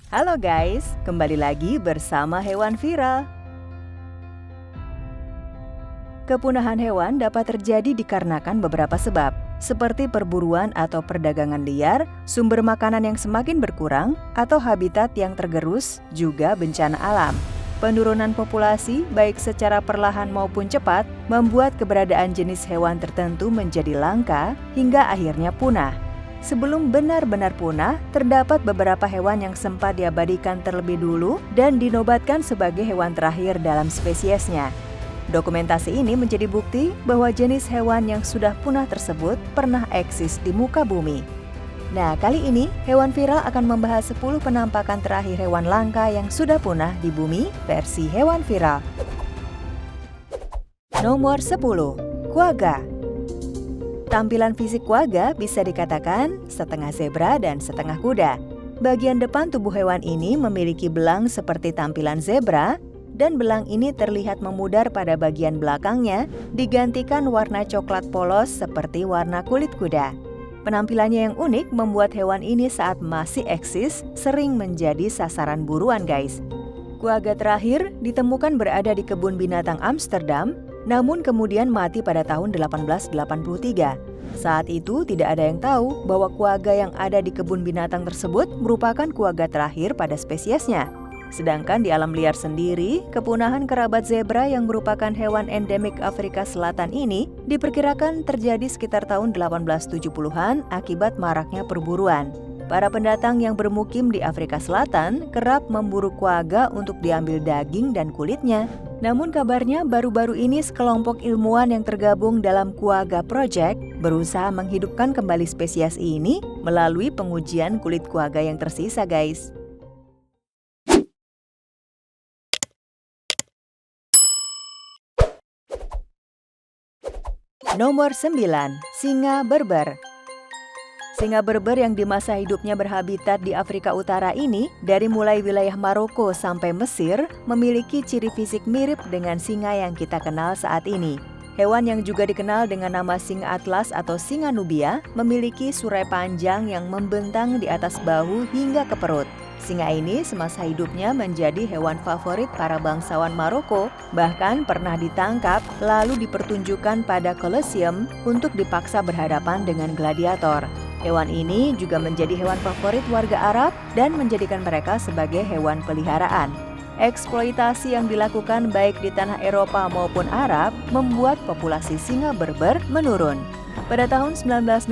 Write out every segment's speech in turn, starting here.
Halo guys, kembali lagi bersama Hewan Viral. Kepunahan hewan dapat terjadi dikarenakan beberapa sebab, seperti perburuan atau perdagangan liar, sumber makanan yang semakin berkurang, atau habitat yang tergerus, juga bencana alam. Penurunan populasi, baik secara perlahan maupun cepat, membuat keberadaan jenis hewan tertentu menjadi langka hingga akhirnya punah. Sebelum benar-benar punah, terdapat beberapa hewan yang sempat diabadikan terlebih dulu dan dinobatkan sebagai hewan terakhir dalam spesiesnya. Dokumentasi ini menjadi bukti bahwa jenis hewan yang sudah punah tersebut pernah eksis di muka bumi. Nah, kali ini Hewan Viral akan membahas 10 penampakan terakhir hewan langka yang sudah punah di bumi versi Hewan Viral. Nomor 10. Quagga. Tampilan fisik quagga bisa dikatakan setengah zebra dan setengah kuda. Bagian depan tubuh hewan ini memiliki belang seperti tampilan zebra, dan belang ini terlihat memudar pada bagian belakangnya, digantikan warna coklat polos seperti warna kulit kuda. Penampilannya yang unik membuat hewan ini saat masih eksis sering menjadi sasaran buruan guys. Quagga terakhir ditemukan berada di kebun binatang Amsterdam, namun kemudian mati pada tahun 1883. Saat itu tidak ada yang tahu bahwa quagga yang ada di kebun binatang tersebut merupakan quagga terakhir pada spesiesnya. Sedangkan di alam liar sendiri, kepunahan kerabat zebra yang merupakan hewan endemik Afrika Selatan ini diperkirakan terjadi sekitar tahun 1870-an akibat maraknya perburuan. Para pendatang yang bermukim di Afrika Selatan kerap memburu quagga untuk diambil daging dan kulitnya. Namun kabarnya baru-baru ini sekelompok ilmuwan yang tergabung dalam Quagga Project berusaha menghidupkan kembali spesies ini melalui pengujian kulit quagga yang tersisa guys. Nomor 9. Singa berber. Singa berber yang di masa hidupnya berhabitat di Afrika Utara ini, dari mulai wilayah Maroko sampai Mesir, memiliki ciri fisik mirip dengan singa yang kita kenal saat ini. Hewan yang juga dikenal dengan nama singa atlas atau singa nubia, memiliki surai panjang yang membentang di atas bahu hingga ke perut. Singa ini semasa hidupnya menjadi hewan favorit para bangsawan Maroko, bahkan pernah ditangkap lalu dipertunjukkan pada Colosseum untuk dipaksa berhadapan dengan gladiator. Hewan ini juga menjadi hewan favorit warga Arab dan menjadikan mereka sebagai hewan peliharaan. Eksploitasi yang dilakukan baik di tanah Eropa maupun Arab membuat populasi singa berber menurun. Pada tahun 1901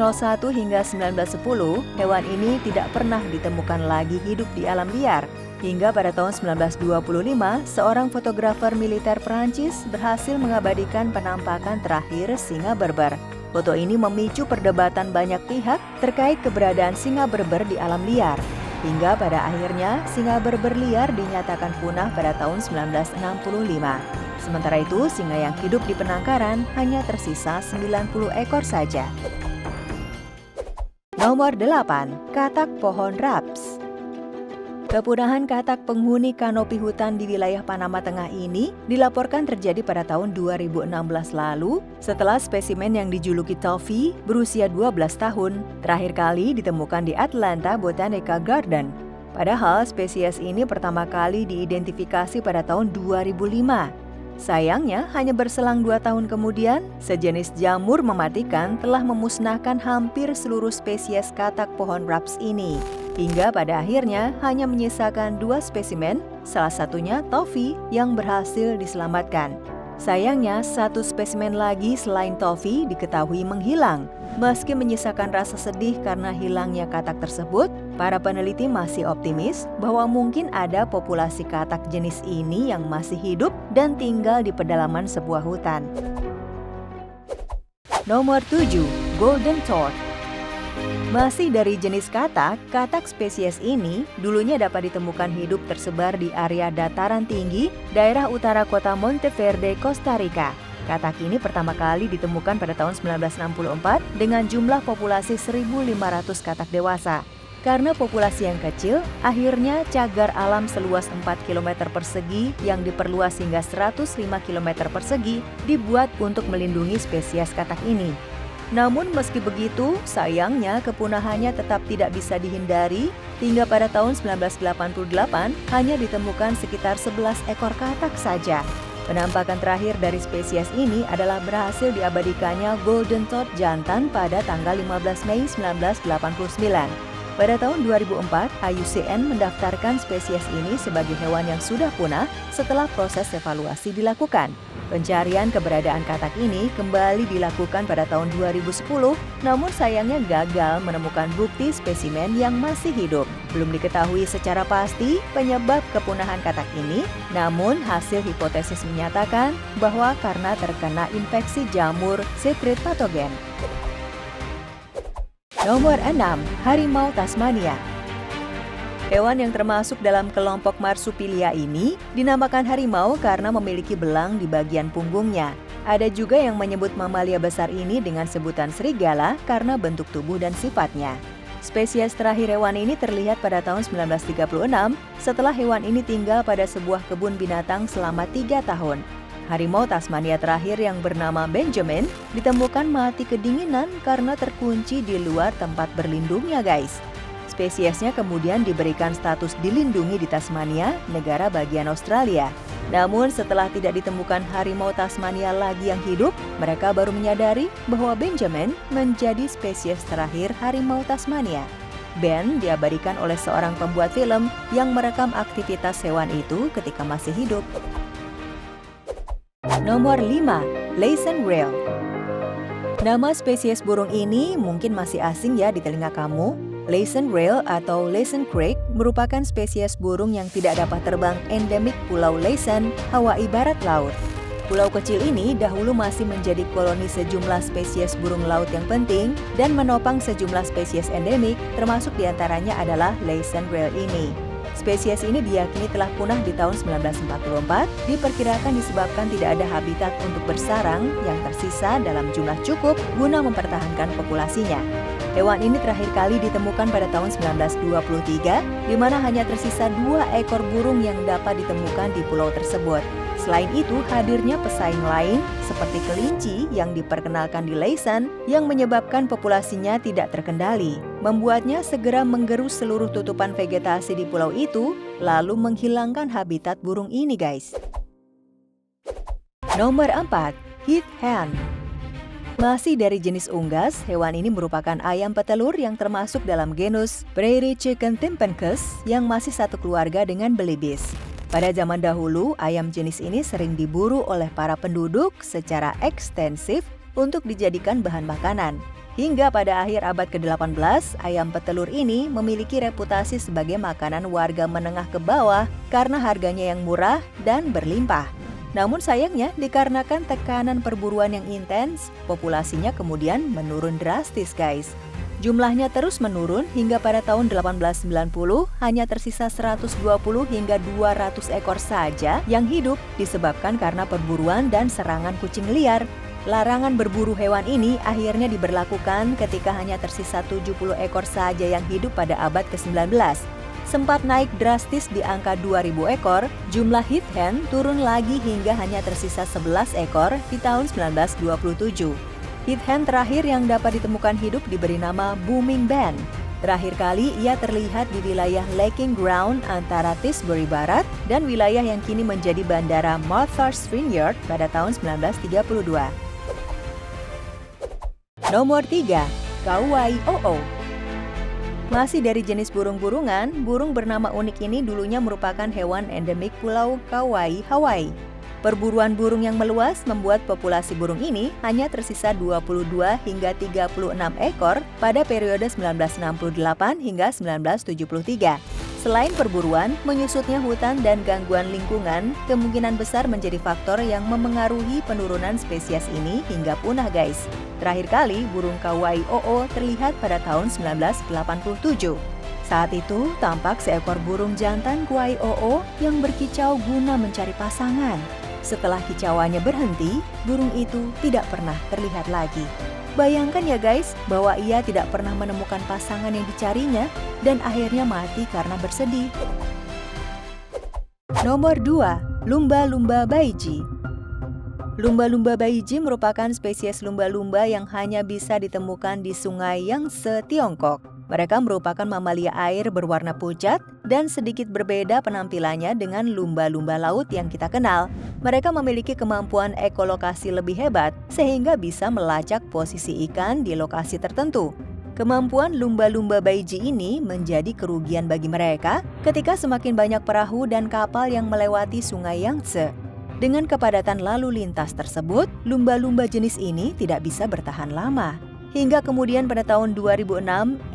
hingga 1910, hewan ini tidak pernah ditemukan lagi hidup di alam liar. Hingga pada tahun 1925, seorang fotografer militer Prancis berhasil mengabadikan penampakan terakhir singa berber. Foto ini memicu perdebatan banyak pihak terkait keberadaan singa berber di alam liar. Hingga pada akhirnya, singa berber liar dinyatakan punah pada tahun 1965. Sementara itu, singa yang hidup di penangkaran hanya tersisa 90 ekor saja. Nomor 8. Katak pohon raps. Kepunahan katak penghuni kanopi hutan di wilayah Panama Tengah ini dilaporkan terjadi pada tahun 2016 lalu setelah spesimen yang dijuluki Toffee berusia 12 tahun terakhir kali ditemukan di Atlanta Botanical Garden. Padahal spesies ini pertama kali diidentifikasi pada tahun 2005. Sayangnya, hanya berselang 2 tahun kemudian, sejenis jamur mematikan telah memusnahkan hampir seluruh spesies katak pohon raps ini. Hingga pada akhirnya hanya menyisakan 2 spesimen, salah satunya Toffee yang berhasil diselamatkan. Sayangnya, 1 spesimen lagi selain Toffee diketahui menghilang. Meski menyisakan rasa sedih karena hilangnya katak tersebut, para peneliti masih optimis bahwa mungkin ada populasi katak jenis ini yang masih hidup dan tinggal di pedalaman sebuah hutan. Nomor 7. Golden Toad. Masih dari jenis katak, katak spesies ini dulunya dapat ditemukan hidup tersebar di area dataran tinggi, daerah utara kota Monteverde, Costa Rica. Katak ini pertama kali ditemukan pada tahun 1964 dengan jumlah populasi 1.500 katak dewasa. Karena populasi yang kecil, akhirnya cagar alam seluas 4 km persegi yang diperluas hingga 105 km persegi dibuat untuk melindungi spesies katak ini. Namun meski begitu, sayangnya kepunahannya tetap tidak bisa dihindari hingga pada tahun 1988 hanya ditemukan sekitar 11 ekor katak saja. Penampakan terakhir dari spesies ini adalah berhasil diabadikannya Golden Tooth jantan pada tanggal 15 Mei 1989. Pada tahun 2004, IUCN mendaftarkan spesies ini sebagai hewan yang sudah punah setelah proses evaluasi dilakukan. Pencarian keberadaan katak ini kembali dilakukan pada tahun 2010, namun sayangnya gagal menemukan bukti spesimen yang masih hidup. Belum diketahui secara pasti penyebab kepunahan katak ini, namun hasil hipotesis menyatakan bahwa karena terkena infeksi jamur Chytrid patogen. Nomor 6. Harimau Tasmania. Hewan yang termasuk dalam kelompok Marsupilia ini dinamakan harimau karena memiliki belang di bagian punggungnya. Ada juga yang menyebut mamalia besar ini dengan sebutan serigala karena bentuk tubuh dan sifatnya. Spesies terakhir hewan ini terlihat pada tahun 1936 setelah hewan ini tinggal pada sebuah kebun binatang selama 3 tahun. Harimau Tasmania terakhir yang bernama Benjamin ditemukan mati kedinginan karena terkunci di luar tempat berlindungnya, guys. Spesiesnya kemudian diberikan status dilindungi di Tasmania, negara bagian Australia. Namun setelah tidak ditemukan harimau Tasmania lagi yang hidup, mereka baru menyadari bahwa Benjamin menjadi spesies terakhir harimau Tasmania. Ben diabadikan oleh seorang pembuat film yang merekam aktivitas hewan itu ketika masih hidup. Nomor 5. Laysan Rail. Nama spesies burung ini mungkin masih asing ya di telinga kamu. Laysan Rail atau Laysan Crake merupakan spesies burung yang tidak dapat terbang endemik Pulau Laysan, Hawaii Barat Laut. Pulau kecil ini dahulu masih menjadi koloni sejumlah spesies burung laut yang penting dan menopang sejumlah spesies endemik, termasuk diantaranya adalah Laysan Rail ini. Spesies ini diyakini telah punah di tahun 1944, diperkirakan disebabkan tidak ada habitat untuk bersarang yang tersisa dalam jumlah cukup guna mempertahankan populasinya. Hewan ini terakhir kali ditemukan pada tahun 1923, di mana hanya tersisa 2 ekor burung yang dapat ditemukan di pulau tersebut. Selain itu, hadirnya pesaing lain seperti kelinci yang diperkenalkan di Laysan yang menyebabkan populasinya tidak terkendali, membuatnya segera menggerus seluruh tutupan vegetasi di pulau itu, lalu menghilangkan habitat burung ini, guys. Nomor 4. Heath hen. Masih dari jenis unggas, hewan ini merupakan ayam petelur yang termasuk dalam genus Prairie Chicken Tympanosus yang masih satu keluarga dengan belibis. Pada zaman dahulu, ayam jenis ini sering diburu oleh para penduduk secara ekstensif untuk dijadikan bahan makanan. Hingga pada akhir abad ke-18, ayam petelur ini memiliki reputasi sebagai makanan warga menengah ke bawah karena harganya yang murah dan berlimpah. Namun sayangnya, dikarenakan tekanan perburuan yang intens, populasinya kemudian menurun drastis, guys. Jumlahnya terus menurun hingga pada tahun 1890 hanya tersisa 120 hingga 200 ekor saja yang hidup disebabkan karena perburuan dan serangan kucing liar. Larangan berburu hewan ini akhirnya diberlakukan ketika hanya tersisa 70 ekor saja yang hidup pada abad ke-19. Sempat naik drastis di angka 2.000 ekor, jumlah heath hen turun lagi hingga hanya tersisa 11 ekor di tahun 1927. Heath hen terakhir yang dapat ditemukan hidup diberi nama Booming Ben. Terakhir kali ia terlihat di wilayah Laking Ground antara Tisbury Barat dan wilayah yang kini menjadi bandara Martha's Vineyard pada tahun 1932. Nomor 3. Kauai o'o. Masih dari jenis burung-burungan, burung bernama unik ini dulunya merupakan hewan endemik Pulau Kauai, Hawaii. Perburuan burung yang meluas membuat populasi burung ini hanya tersisa 22 hingga 36 ekor pada periode 1968 hingga 1973. Selain perburuan, menyusutnya hutan dan gangguan lingkungan kemungkinan besar menjadi faktor yang memengaruhi penurunan spesies ini hingga punah, guys. Terakhir kali burung Kauai o'o terlihat pada tahun 1987. Saat itu, tampak seekor burung jantan Kauai o'o yang berkicau guna mencari pasangan. Setelah kicauannya berhenti, burung itu tidak pernah terlihat lagi. Bayangkan ya guys, bahwa ia tidak pernah menemukan pasangan yang dicarinya dan akhirnya mati karena bersedih. Nomor 2. Lumba-lumba baiji. Lumba-lumba Baiji merupakan spesies lumba-lumba yang hanya bisa ditemukan di Sungai Yangtze, Tiongkok. Mereka merupakan mamalia air berwarna pucat dan sedikit berbeda penampilannya dengan lumba-lumba laut yang kita kenal. Mereka memiliki kemampuan ekolokasi lebih hebat sehingga bisa melacak posisi ikan di lokasi tertentu. Kemampuan lumba-lumba Baiji ini menjadi kerugian bagi mereka ketika semakin banyak perahu dan kapal yang melewati Sungai Yangtze. Dengan kepadatan lalu lintas tersebut, lumba-lumba jenis ini tidak bisa bertahan lama. Hingga kemudian pada tahun 2006,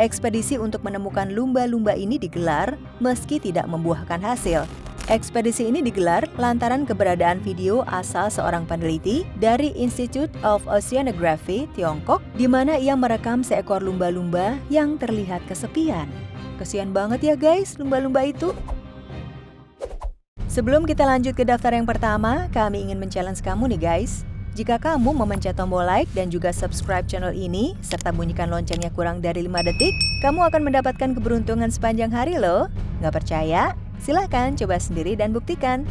ekspedisi untuk menemukan lumba-lumba ini digelar meski tidak membuahkan hasil. Ekspedisi ini digelar lantaran keberadaan video asal seorang peneliti dari Institute of Oceanography, Tiongkok, di mana ia merekam seekor lumba-lumba yang terlihat kesepian. Kasian banget ya guys, lumba-lumba itu. Sebelum kita lanjut ke daftar yang pertama, kami ingin men-challenge kamu nih guys. Jika kamu memencet tombol like dan juga subscribe channel ini, serta bunyikan loncengnya kurang dari 5 detik, kamu akan mendapatkan keberuntungan sepanjang hari loh. Nggak percaya? Silahkan coba sendiri dan buktikan.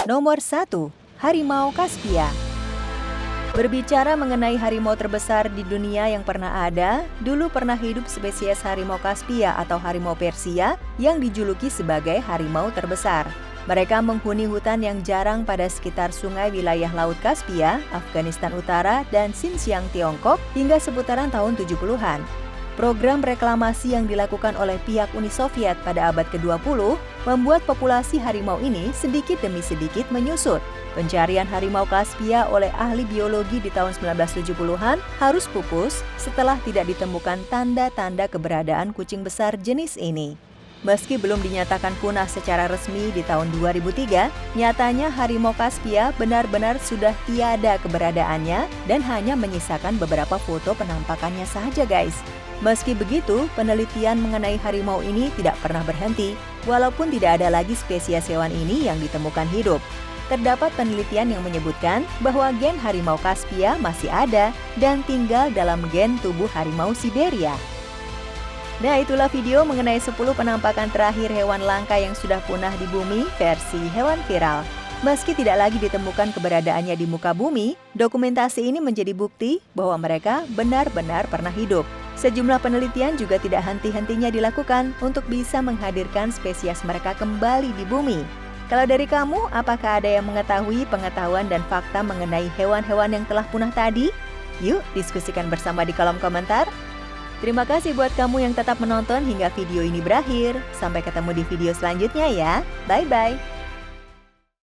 Nomor 1. Harimau Kaspia. Berbicara mengenai harimau terbesar di dunia yang pernah ada, dulu pernah hidup spesies harimau Kaspia atau harimau Persia yang dijuluki sebagai harimau terbesar. Mereka menghuni hutan yang jarang pada sekitar sungai wilayah Laut Kaspia, Afghanistan Utara, dan Xinjiang, Tiongkok hingga seputaran tahun 70-an. Program reklamasi yang dilakukan oleh pihak Uni Soviet pada abad ke-20 membuat populasi harimau ini sedikit demi sedikit menyusut. Pencarian harimau Kaspia oleh ahli biologi di tahun 1970-an harus pupus setelah tidak ditemukan tanda-tanda keberadaan kucing besar jenis ini. Meski belum dinyatakan punah secara resmi di tahun 2003, nyatanya harimau Kaspia benar-benar sudah tiada keberadaannya dan hanya menyisakan beberapa foto penampakannya saja guys. Meski begitu, penelitian mengenai harimau ini tidak pernah berhenti, walaupun tidak ada lagi spesies hewan ini yang ditemukan hidup. Terdapat penelitian yang menyebutkan bahwa gen harimau Kaspia masih ada dan tinggal dalam gen tubuh harimau Siberia. Nah, itulah video mengenai 10 penampakan terakhir hewan langka yang sudah punah di bumi versi hewan viral. Meski tidak lagi ditemukan keberadaannya di muka bumi, dokumentasi ini menjadi bukti bahwa mereka benar-benar pernah hidup. Sejumlah penelitian juga tidak henti-hentinya dilakukan untuk bisa menghadirkan spesies mereka kembali di bumi. Kalau dari kamu, apakah ada yang mengetahui pengetahuan dan fakta mengenai hewan-hewan yang telah punah tadi? Yuk, diskusikan bersama di kolom komentar. Terima kasih buat kamu yang tetap menonton hingga video ini berakhir. Sampai ketemu di video selanjutnya ya. Bye-bye.